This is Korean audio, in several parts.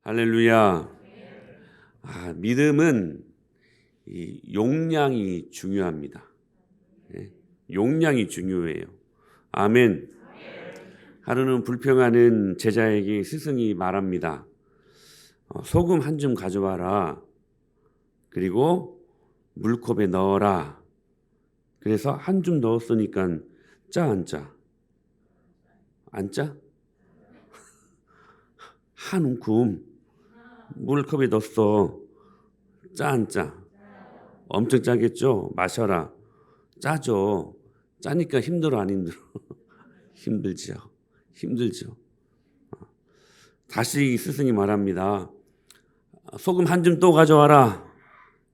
할렐루야. 믿음은 이 용량이 중요합니다. 용량이 중요해요. 아멘. 하루는 불평하는 제자에게 스승이 말합니다. 소금 한 줌 가져와라. 그리고 물컵에 넣어라. 그래서 한 줌 넣었으니까 짜 안 짜? 안 짜? 한 움큼 물컵에 넣었어. 짜 안 짜? 엄청 짜겠죠? 마셔라. 짜죠. 짜니까 힘들어 안 힘들어? 힘들죠. 다시 스승이 말합니다. 소금 한 줌 또 가져와라.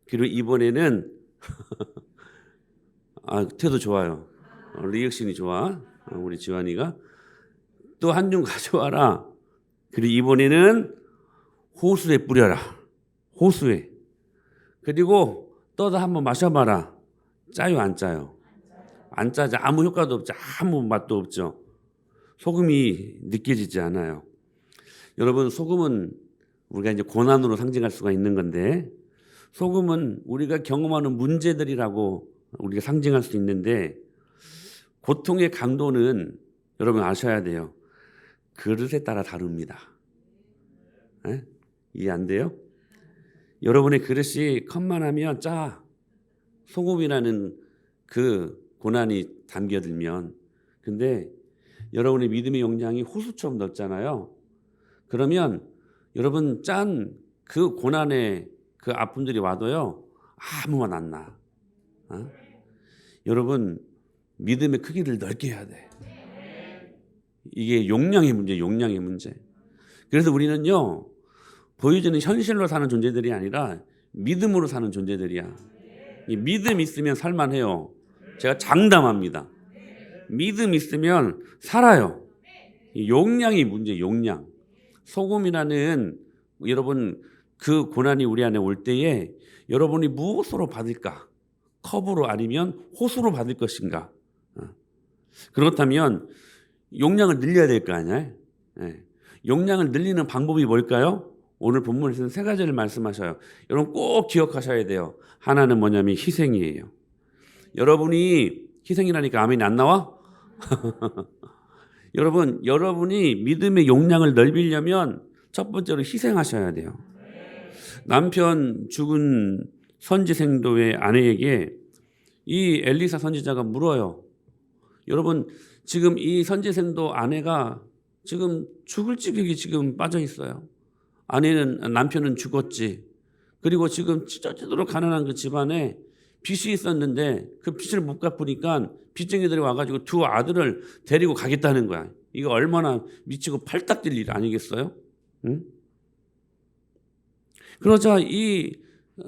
그리고 이번에는 태도 좋아요. 리액션이 좋아. 우리 지환이가 또 한 줌 가져와라. 그리고 이번에는 호수에 뿌려라. 호수에. 그리고 떠다 한번 마셔봐라. 짜요 안 짜요? 안 짜죠. 아무 효과도 없죠. 아무 맛도 없죠. 소금이 느껴지지 않아요. 여러분, 소금은 우리가 이제 고난으로 상징할 수가 있는 건데, 소금은 우리가 경험하는 문제들이라고 우리가 상징할 수 있는데, 고통의 강도는 여러분 아셔야 돼요. 그릇에 따라 다릅니다. 이해 안 돼요? 여러분의 그릇이 컵만하면 짜. 소금이라는 그 고난이 담겨들면. 근데 여러분의 믿음의 용량이 호수처럼 넓잖아요. 그러면 여러분 짠 그 고난의 그 아픔들이 와도요, 아무 맛 안 나. 여러분 믿음의 크기를 넓게 해야 돼. 이게 용량의 문제. 그래서 우리는요, 보여지는 현실로 사는 존재들이 아니라 믿음으로 사는 존재들이야. 이 믿음 있으면 살만해요. 제가 장담합니다. 믿음 있으면 살아요. 이 용량이 문제, 용량. 소금이라는 여러분 그 고난이 우리 안에 올 때에 여러분이 무엇으로 받을까? 컵으로 아니면 호수로 받을 것인가? 그렇다면 용량을 늘려야 될 거 아니에요? 용량을 늘리는 방법이 뭘까요? 오늘 본문에서는 세 가지를 말씀하셔요. 여러분 꼭 기억하셔야 돼요. 하나는 뭐냐면 희생이에요. 여러분이 희생이라니까 아멘이 안 나와? 여러분이 믿음의 용량을 넓이려면 첫 번째로 희생하셔야 돼요. 남편 죽은 선지생도의 아내에게 이 엘리사 선지자가 물어요. 여러분 지금 이 선지생도 아내가 지금 죽을 지경에 지금 빠져 있어요. 남편은 죽었지. 그리고 지금 찢어지도록 가난한 그 집안에 빚이 있었는데 그 빚을 못 갚으니까 빚쟁이들이 와가지고 두 아들을 데리고 가겠다는 거야. 이거 얼마나 미치고 팔딱 뛸 일 아니겠어요? 응? 그러자 이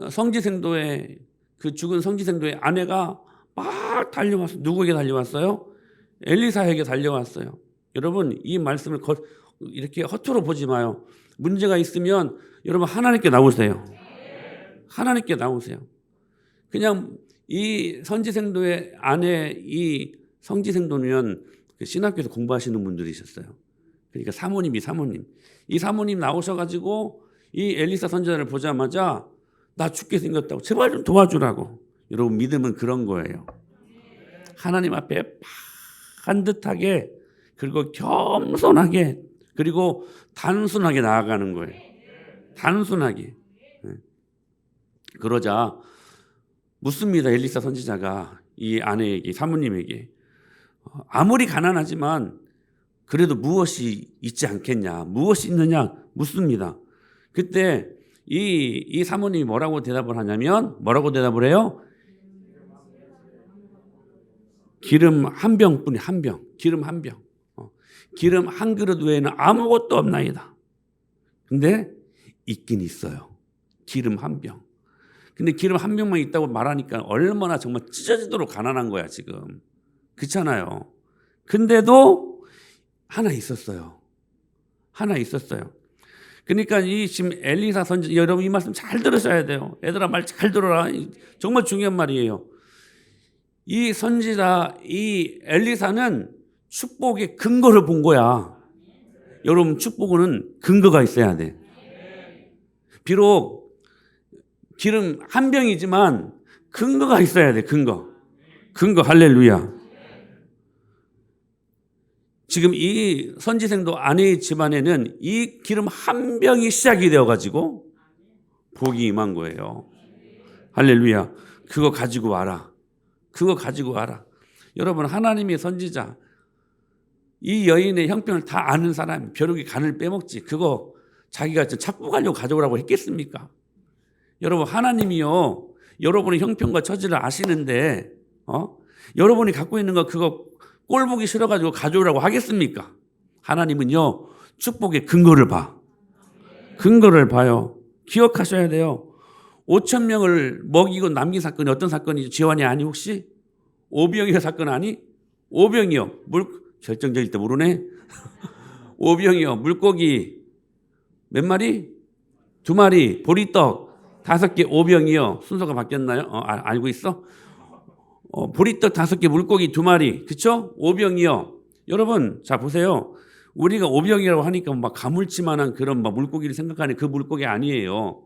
성지생도의 그 죽은 성지생도의 아내가 막 달려왔어요. 누구에게 달려왔어요? 엘리사에게 달려왔어요. 여러분 이 말씀을 이렇게 허투루 보지 마요. 문제가 있으면 여러분 하나님께 나오세요. 하나님께 나오세요. 그냥 이 선지생도의 아내 이 성지생도는 그 신학교에서 공부하시는 분들이셨어요. 그러니까 사모님. 이 사모님 나오셔가지고 이 엘리사 선지자를 보자마자 나 죽게 생겼다고 제발 좀 도와주라고. 여러분 믿음은 그런 거예요. 하나님 앞에 반듯하게 그리고 겸손하게 그리고 단순하게 나아가는 거예요. 단순하게. 그러자 묻습니다. 엘리사 선지자가 이 아내에게 사모님에게 아무리 가난하지만 그래도 무엇이 있지 않겠냐, 무엇이 있느냐 묻습니다. 그때 이 사모님이 뭐라고 대답을 하냐면 뭐라고 대답을 해요? 기름 한 병뿐이 한 병. 기름 한 병. 기름 한 그릇 외에는 아무것도 없나이다. 근데 있긴 있어요. 기름 한 병. 근데 기름 한 병만 있다고 말하니까 얼마나 정말 찢어지도록 가난한 거야 지금. 그렇잖아요. 근데도 하나 있었어요. 그러니까 이 지금 엘리사 선지 여러분 이 말씀 잘 들으셔야 돼요. 얘들아 말 잘 들어라. 정말 중요한 말이에요. 이 선지자 이 엘리사는 축복의 근거를 본 거야. 여러분 축복은 근거가 있어야 돼. 비록 기름 한 병이지만 근거가 있어야 돼. 근거 할렐루야. 지금 이 선지생도 아내의 집안에는 이 기름 한 병이 시작이 되어가지고 복이 임한 거예요. 할렐루야. 그거 가지고 와라. 여러분, 하나님의 선지자, 이 여인의 형편을 다 아는 사람, 벼룩이 간을 빼먹지. 그거 자기가 착복하려고 가져오라고 했겠습니까? 여러분, 하나님이요, 여러분의 형편과 처지를 아시는데, 여러분이 갖고 있는 거 그거 꼴 보기 싫어가지고 가져오라고 하겠습니까? 하나님은요, 축복의 근거를 봐요. 기억하셔야 돼요. 5천 명을 먹이고 남긴 사건이 어떤 사건이죠? 지원이 아니 혹시? 오병이어 사건 아니? 오병이어. 결정적일 때 모르네. 오병이어. 물고기 몇 마리? 2마리. 보리떡 5개. 오병이어. 순서가 바뀌었나요? 알고 있어? 보리떡 5개, 물고기 2마리. 그쵸? 오병이어. 여러분, 자, 보세요. 우리가 오병이라고 하니까 막 가물치만한 그런 막 물고기를 생각하는 그 물고기 아니에요.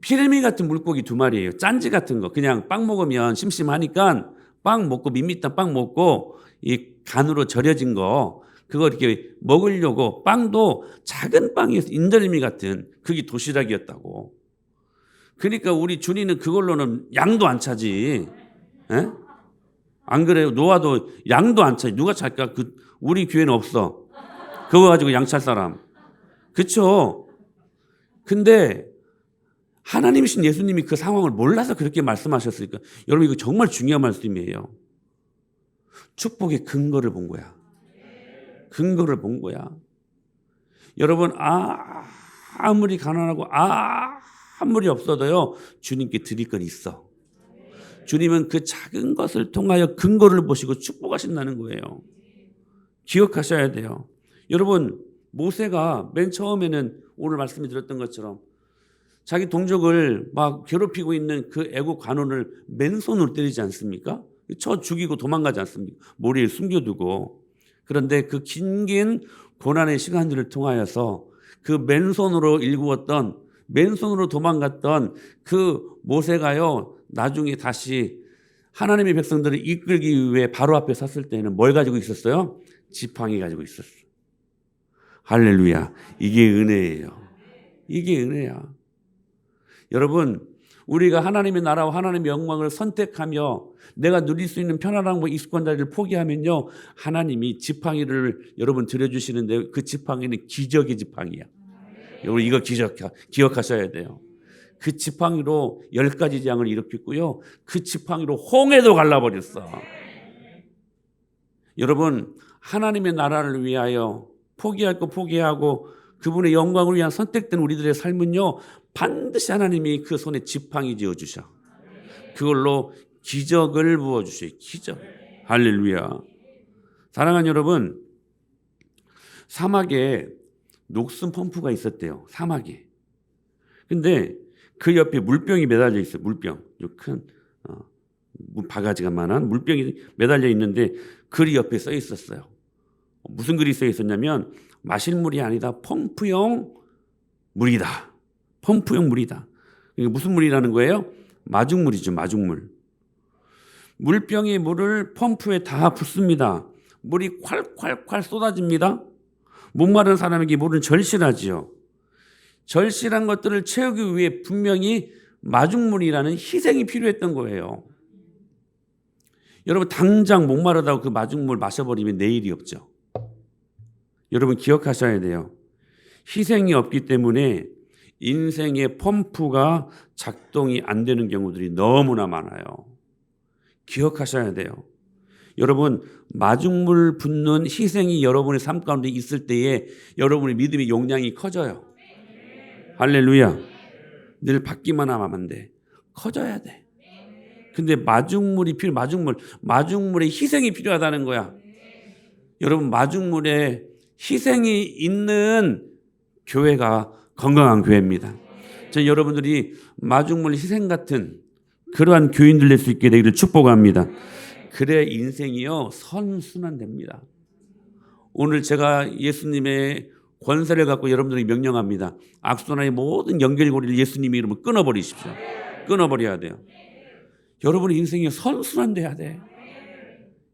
피레미 같은 물고기 2마리예요. 짠지 같은 거. 그냥 빵 먹으면 심심하니까 빵 먹고 밋밋한 빵 먹고 이 간으로 절여진 거 그거 이렇게 먹으려고 빵도 작은 빵이었어. 인절미 같은 그게 도시락이었다고. 그러니까 우리 준이는 그걸로는 양도 안 차지. 에? 안 그래요? 노아도 양도 안 차지. 누가 찰까? 우리 교회는 없어. 그거 가지고 양 찰 사람. 그쵸? 근데 하나님이신 예수님이 그 상황을 몰라서 그렇게 말씀하셨으니까 여러분 이거 정말 중요한 말씀이에요. 축복의 근거를 본 거야. 여러분 아무리 가난하고 아무리 없어도요 주님께 드릴 건 있어. 주님은 그 작은 것을 통하여 근거를 보시고 축복하신다는 거예요. 기억하셔야 돼요. 여러분 모세가 맨 처음에는 오늘 말씀에 드렸던 것처럼 자기 동족을 막 괴롭히고 있는 그 애국 관원을 맨손으로 때리지 않습니까? 쳐 죽이고 도망가지 않습니까? 머리에 숨겨두고. 그런데 그 긴 고난의 시간들을 통하여서 그 맨손으로 도망갔던 그 모세가요 나중에 다시 하나님의 백성들을 이끌기 위해 바로 앞에 섰을 때는 뭘 가지고 있었어요? 지팡이 가지고 있었어. 할렐루야. 이게 은혜예요. 이게 은혜야. 여러분 우리가 하나님의 나라와 하나님의 영광을 선택하며 내가 누릴 수 있는 편안함과 익숙한 자리를 포기하면요 하나님이 지팡이를 여러분 들여주시는데 그 지팡이는 기적의 지팡이야. 여러분 이거 기억하셔야 돼요. 그 지팡이로 10가지 재앙을 일으켰고요 그 지팡이로 홍해도 갈라버렸어. 여러분 하나님의 나라를 위하여 포기할 거 포기하고 그분의 영광을 위한 선택된 우리들의 삶은요 반드시 하나님이 그 손에 지팡이 지어주셔. 그걸로 기적을 부어주셔요. 기적. 할렐루야. 사랑하는 여러분 사막에 녹슨 펌프가 있었대요. 사막에. 근데 그 옆에 물병이 매달려 있어요. 물병. 큰 바가지가 많은 물병이 매달려 있는데 글이 옆에 써 있었어요. 무슨 글이 써 있었냐면 마실 물이 아니다. 펌프용 물이다. 펌프용 물이다. 이게 무슨 물이라는 거예요? 마중물이죠. 마중물. 물병에 물을 펌프에 다 붓습니다. 물이 콸콸콸 쏟아집니다. 목마른 사람에게 물은 절실하지요. 절실한 것들을 채우기 위해 분명히 마중물이라는 희생이 필요했던 거예요. 여러분 당장 목마르다고 그 마중물 마셔버리면 내일이 없죠. 여러분 기억하셔야 돼요. 희생이 없기 때문에 인생의 펌프가 작동이 안 되는 경우들이 너무나 많아요. 기억하셔야 돼요. 여러분 마중물 붓는 희생이 여러분의 삶 가운데 있을 때에 여러분의 믿음의 용량이 커져요. 할렐루야. 늘 받기만 하면 안 돼. 커져야 돼. 근데 마중물의 희생이 필요하다는 거야. 여러분 마중물에 희생이 있는 교회가 건강한 교회입니다. 저 여러분들이 마중물 희생 같은 그러한 교인들 될 수 있게 되기를 축복합니다. 그래 인생이요 선순환됩니다. 오늘 제가 예수님의 권세를 갖고 여러분들이 명령합니다. 악순환의 모든 연결고리를 예수님의 이름으로 끊어버리십시오. 끊어버려야 돼요. 여러분의 인생이 선순환돼야 돼.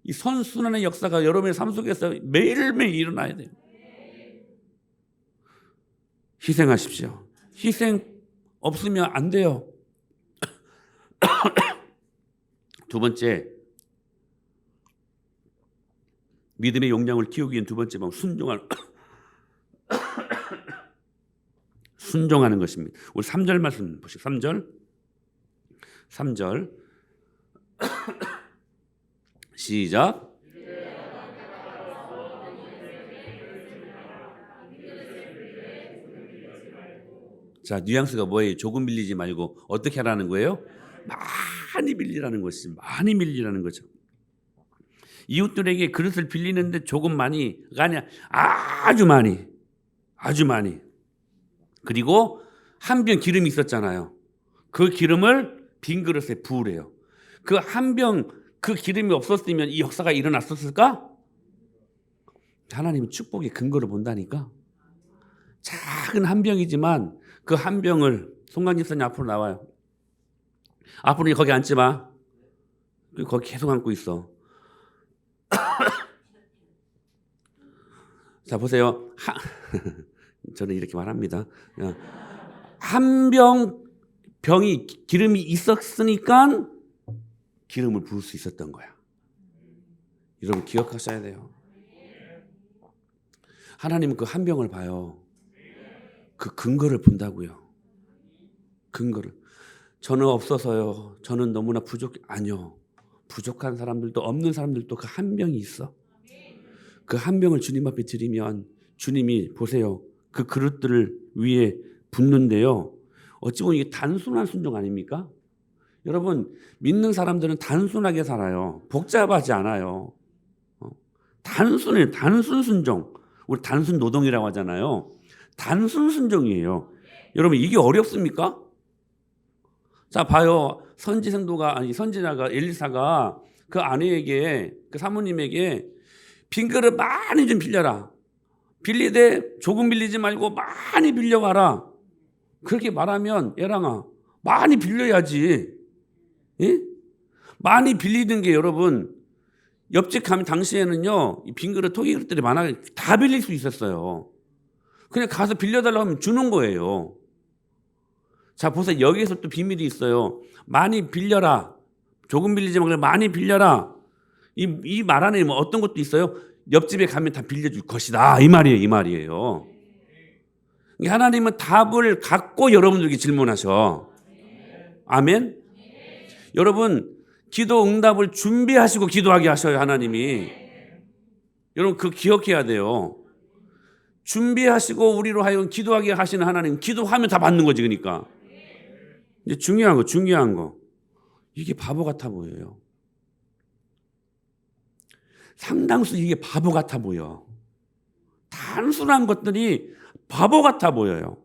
이 선순환의 역사가 여러분의 삶 속에서 매일매일 일어나야 돼요. 희생하십시오. 희생 없으면 안 돼요. 두 번째, 믿음의 용량을 키우기 위한 두 번째 방법, 순종하는 것입니다. 우리 3절 말씀 보시죠. 3절 시작. 자, 뉘앙스가 뭐예요? 조금 빌리지 말고 어떻게 하라는 거예요? 많이 빌리라는 것이, 많이 빌리라는 거죠. 이웃들에게 그릇을 빌리는데 조금 많이가 아니라 아주 많이, 아주 많이. 그리고 한 병 기름이 있었잖아요. 그 기름을 빈 그릇에 부으래요. 그 한 병 그 기름이 없었으면 이 역사가 일어났었을까? 하나님은 축복의 근거를 본다니까. 작은 한 병이지만 그 한 병을, 송강집 선생님 앞으로 나와요. 앞으로 거기 앉지 마. 거기 계속 앉고 있어. 자, 보세요. 저는 이렇게 말합니다. 한 병이 기름이 있었으니까 기름을 부을 수 있었던 거야. 여러분 기억하셔야 돼요. 하나님은 그 한 병을 봐요. 그 근거를 본다고요. 근거를. 저는 없어서요. 저는 너무나 아니요. 부족한 사람들도 없는 사람들도 그 한 병이 있어. 그 한 병을 주님 앞에 드리면 주님이 보세요. 그 그릇들을 위에 붓는데요. 어찌 보면 이게 단순한 순종 아닙니까? 여러분, 믿는 사람들은 단순하게 살아요. 복잡하지 않아요. 단순해, 단순 순종. 우리 단순 노동이라고 하잖아요. 단순 순종이에요. 여러분, 이게 어렵습니까? 자, 봐요. 선지자가 엘리사가 그 아내에게, 그 사모님에게 빈 그릇 많이 좀 빌려라. 빌리되 조금 빌리지 말고 많이 빌려가라. 그렇게 말하면 얘랑아, 많이 빌려야지. 예? 많이 빌리는 게 여러분, 옆집 가면 당시에는요, 빈 그릇, 토기 그릇들이 많아 다 빌릴 수 있었어요. 그냥 가서 빌려달라고 하면 주는 거예요. 자, 보세요. 여기에서 또 비밀이 있어요. 많이 빌려라. 조금 빌리지 말고 많이 빌려라. 이 말 안에 뭐 어떤 것도 있어요. 옆집에 가면 다 빌려줄 것이다. 이 말이에요. 하나님은 답을 갖고 여러분들에게 질문하셔. 아멘. 여러분, 기도 응답을 준비하시고 기도하게 하셔요, 하나님이. 여러분, 그거 기억해야 돼요. 준비하시고 우리로 하여금 기도하게 하시는 하나님, 기도하면 다 받는 거지, 그러니까. 이제 중요한 거. 이게 바보 같아 보여요. 상당수 이게 바보 같아 보여. 단순한 것들이 바보 같아 보여요.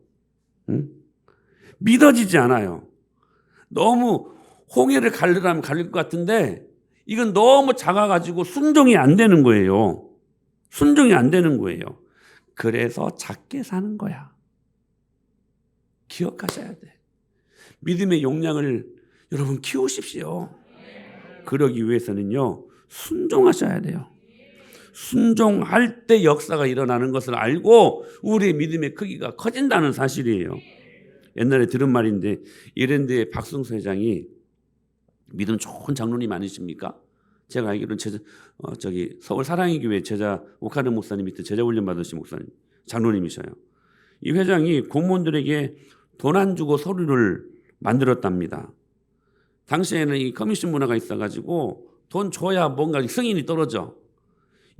응? 믿어지지 않아요. 너무 홍해를 가르려면 가릴 것 같은데 이건 너무 작아가지고 순종이 안 되는 거예요. 순종이 안 되는 거예요. 그래서 작게 사는 거야. 기억하셔야 돼. 믿음의 용량을 여러분 키우십시오. 그러기 위해서는요, 순종하셔야 돼요. 순종할 때 역사가 일어나는 것을 알고 우리의 믿음의 크기가 커진다는 사실이에요. 옛날에 들은 말인데, 이랜드의 박승수 회장이 믿음 좋은 장로님 아니십니까? 제가 알기로는 서울 사랑의 교회 오카르 목사님 밑에 제자 훈련 받으신 목사님, 장로님이셔요. 이 회장이 공무원들에게 돈 안 주고 서류를 만들었답니다. 당시에는 이 커미션 문화가 있어가지고 돈 줘야 뭔가 승인이 떨어져.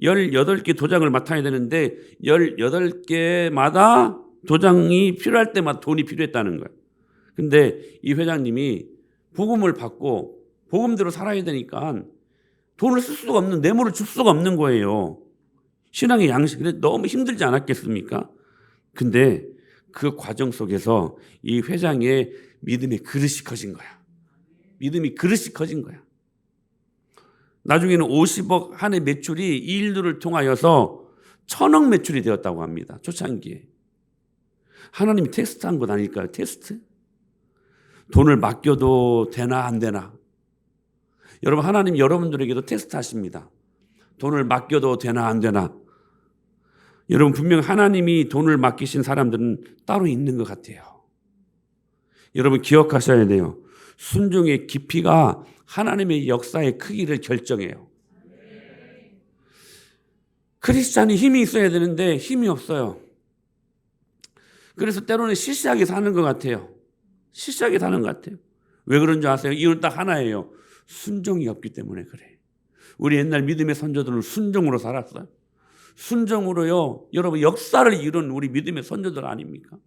18개 도장을 맡아야 되는데 18개마다 도장이 필요할 때마다 돈이 필요했다는 거예요. 근데 이 회장님이 복음을 받고 복음대로 살아야 되니까 돈을 쓸 수가 없는, 뇌물을 줄 수가 없는 거예요. 신앙의 양식. 그래 너무 힘들지 않았겠습니까? 근데 그 과정 속에서 이 회장의 믿음의 그릇이 커진 거야. 믿음이 그릇이 커진 거야. 나중에는 50억 한 해 매출이 이 일들을 통하여서 천억 매출이 되었다고 합니다. 초창기에. 하나님이 테스트한 것 아닐까요? 테스트? 돈을 맡겨도 되나 안 되나? 여러분, 하나님 여러분들에게도 테스트하십니다. 돈을 맡겨도 되나 안 되나? 여러분, 분명 하나님이 돈을 맡기신 사람들은 따로 있는 것 같아요. 여러분, 기억하셔야 돼요. 순종의 깊이가 하나님의 역사의 크기를 결정해요. 크리스찬이 힘이 있어야 되는데 힘이 없어요. 그래서 때로는 시시하게 사는 것 같아요. 시시하게 사는 것 같아요. 왜 그런 줄 아세요? 이유는 딱 하나예요. 순종이 없기 때문에 그래. 우리 옛날 믿음의 선조들은 순종으로 살았어요. 순종으로요, 여러분 역사를 이룬 우리 믿음의 선조들 아닙니까?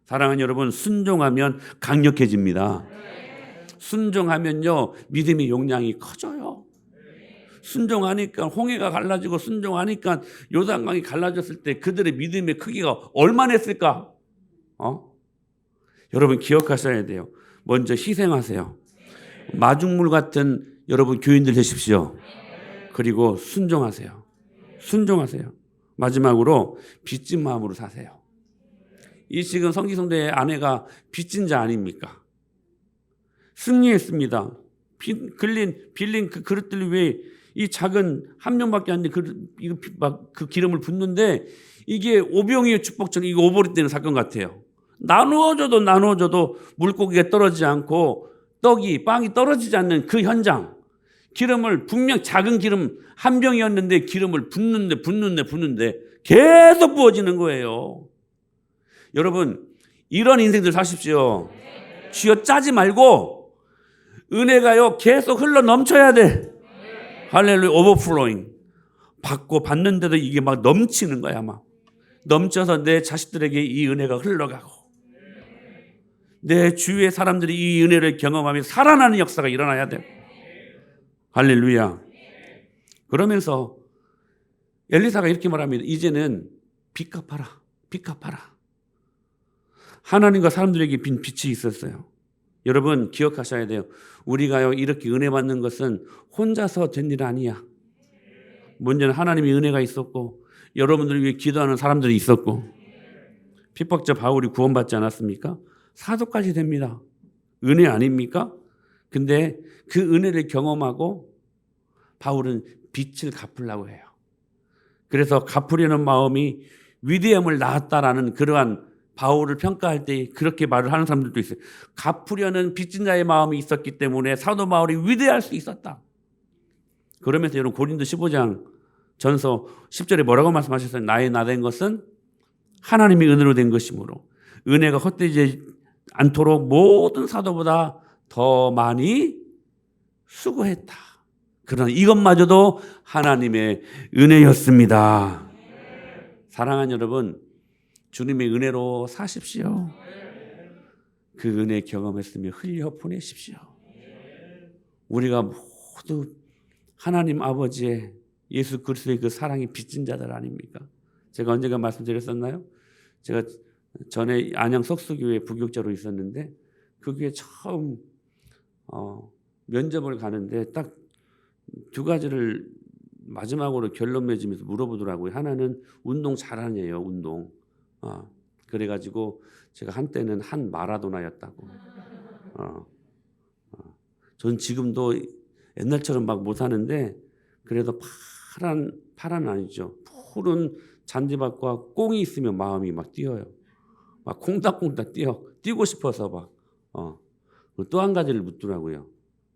사랑하는 여러분, 순종하면 강력해집니다. 순종하면요, 믿음의 용량이 커져요. 순종하니까 홍해가 갈라지고 순종하니까 요단강이 갈라졌을 때 그들의 믿음의 크기가 얼마나 했을까? 여러분 기억하셔야 돼요. 먼저 희생하세요. 마중물 같은 여러분 교인들 되십시오. 그리고 순종하세요. 순종하세요. 마지막으로 빚진 마음으로 사세요. 이 지금 성지성대의 아내가 빚진 자 아닙니까? 승리했습니다. 빌린 그 그릇들 위에 이 작은 한 명밖에 안 돼 그 기름을 붓는데 이게 오병이의 축복처럼 이거 오버립되는 사건 같아요. 나누어줘도 물고기가 떨어지지 않고 빵이 떨어지지 않는 그 현장. 기름을 분명 작은 기름 한 병이었는데 기름을 붓는데 계속 부어지는 거예요. 여러분 이런 인생들 사십시오. 쥐어 짜지 말고 은혜가요 계속 흘러 넘쳐야 돼. 할렐루야. 오버플로잉. 받고 받는데도 이게 막 넘치는 거야. 막 넘쳐서 내 자식들에게 이 은혜가 흘러가고 내 주위의 사람들이 이 은혜를 경험하며 살아나는 역사가 일어나야 돼. 할렐루야. 그러면서 엘리사가 이렇게 말합니다. 이제는 빚 갚아라. 하나님과 사람들에게 빈 빚이 있었어요. 여러분 기억하셔야 돼요. 우리가요 이렇게 은혜 받는 것은 혼자서 된 일 아니야. 먼저는 하나님의 은혜가 있었고 여러분들을 위해 기도하는 사람들이 있었고 핍박자 바울이 구원받지 않았습니까? 사도까지 됩니다. 은혜 아닙니까? 근데 그 은혜를 경험하고 바울은 빚을 갚으려고 해요. 그래서 갚으려는 마음이 위대함을 낳았다라는 그러한 바울을 평가할 때 그렇게 말을 하는 사람들도 있어요. 갚으려는 빚진 자의 마음이 있었기 때문에 사도 바울이 위대할 수 있었다. 그러면서 여러분 고린도 15장 전서 10절에 뭐라고 말씀하셨어요? 나의 나 된 것은 하나님의 은혜로 된 것이므로 은혜가 헛되지 않도록 모든 사도보다 더 많이 수고했다. 그러나 이것마저도 하나님의 은혜였습니다. 사랑하는 여러분, 주님의 은혜로 사십시오. 그 은혜 경험했으며 흘려 보내십시오. 우리가 모두 하나님 아버지의 예수 그리스도의 그 사랑이 빚진 자들 아닙니까? 제가 언젠가 말씀드렸었나요? 제가 전에 안양 석수교회 부교육자로 있었는데 그 교회 처음 면접을 가는데 딱 두 가지를 마지막으로 결론 맺으면서 물어보더라고요. 하나는 운동 잘하냐요, 운동. 그래가지고 제가 한때는 한 마라도나였다고. 전 지금도 옛날처럼 막 못하는데 그래도 파란 아니죠. 푸른 잔디밭과 꽁이 있으면 마음이 막 뛰어요. 막 콩닥콩닥 뛰고 싶어서 막. 또 한 가지를 묻더라고요.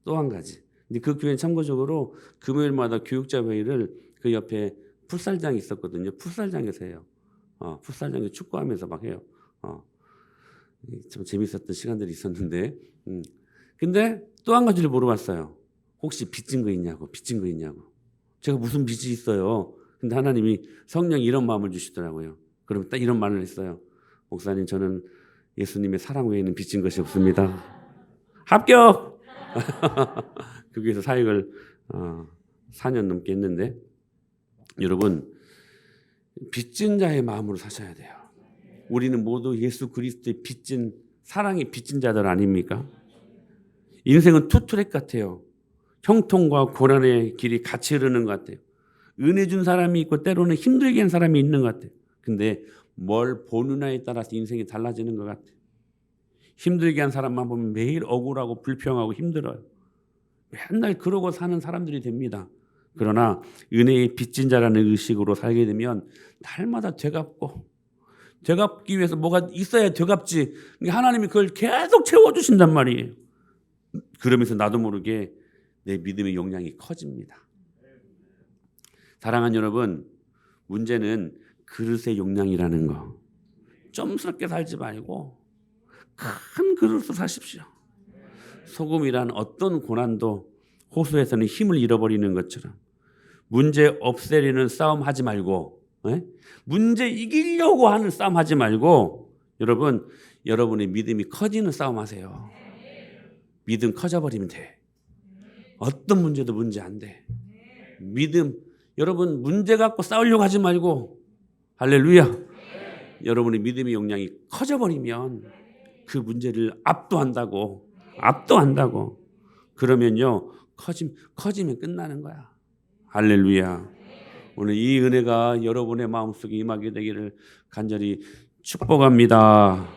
또 한 가지. 근데 그 교회는 참고적으로 금요일마다 교육자 회의를 그 옆에 풋살장이 있었거든요. 풋살장에서 해요. 풋살장에서 축구하면서 막 해요. 참 재밌었던 시간들이 있었는데. 근데 또 한 가지를 물어봤어요. 혹시 빚진 거 있냐고. 제가 무슨 빚이 있어요. 근데 하나님이 성령이 이런 마음을 주시더라고요. 그럼 딱 이런 말을 했어요. 목사님, 저는 예수님의 사랑 외에는 빚진 것이 없습니다. 합격! 거기에서 사역을 4년 넘게 했는데 여러분 빚진 자의 마음으로 사셔야 돼요. 우리는 모두 예수 그리스도의 빚진 사랑의 빚진 자들 아닙니까? 인생은 투트랙 같아요. 형통과 고난의 길이 같이 흐르는 것 같아요. 은혜 준 사람이 있고 때로는 힘들게 한 사람이 있는 것 같아요. 근데 뭘 보느냐에 따라서 인생이 달라지는 것 같아요. 힘들게 한 사람만 보면 매일 억울하고 불평하고 힘들어요. 맨날 그러고 사는 사람들이 됩니다. 그러나 은혜의 빚진 자라는 의식으로 살게 되면 날마다 되갚고, 되갚기 위해서 뭐가 있어야 되갚지. 하나님이 그걸 계속 채워주신단 말이에요. 그러면서 나도 모르게 내 믿음의 용량이 커집니다. 사랑하는 여러분, 문제는 그릇의 용량이라는 거. 점스럽게 살지 말고 큰 그릇으로 사십시오. 소금이란 어떤 고난도 호수에서는 힘을 잃어버리는 것처럼 문제 없애려는 싸움 하지 말고, 문제 이기려고 하는 싸움 하지 말고, 여러분의 믿음이 커지는 싸움 하세요. 믿음 커져버리면 돼. 어떤 문제도 문제 안 돼. 믿음, 여러분 문제 갖고 싸우려고 하지 말고, 할렐루야. 여러분의 믿음의 용량이 커져버리면 그 문제를 압도한다고. 그러면요, 커지면 끝나는 거야. 할렐루야. 오늘 이 은혜가 여러분의 마음속에 임하게 되기를 간절히 축복합니다.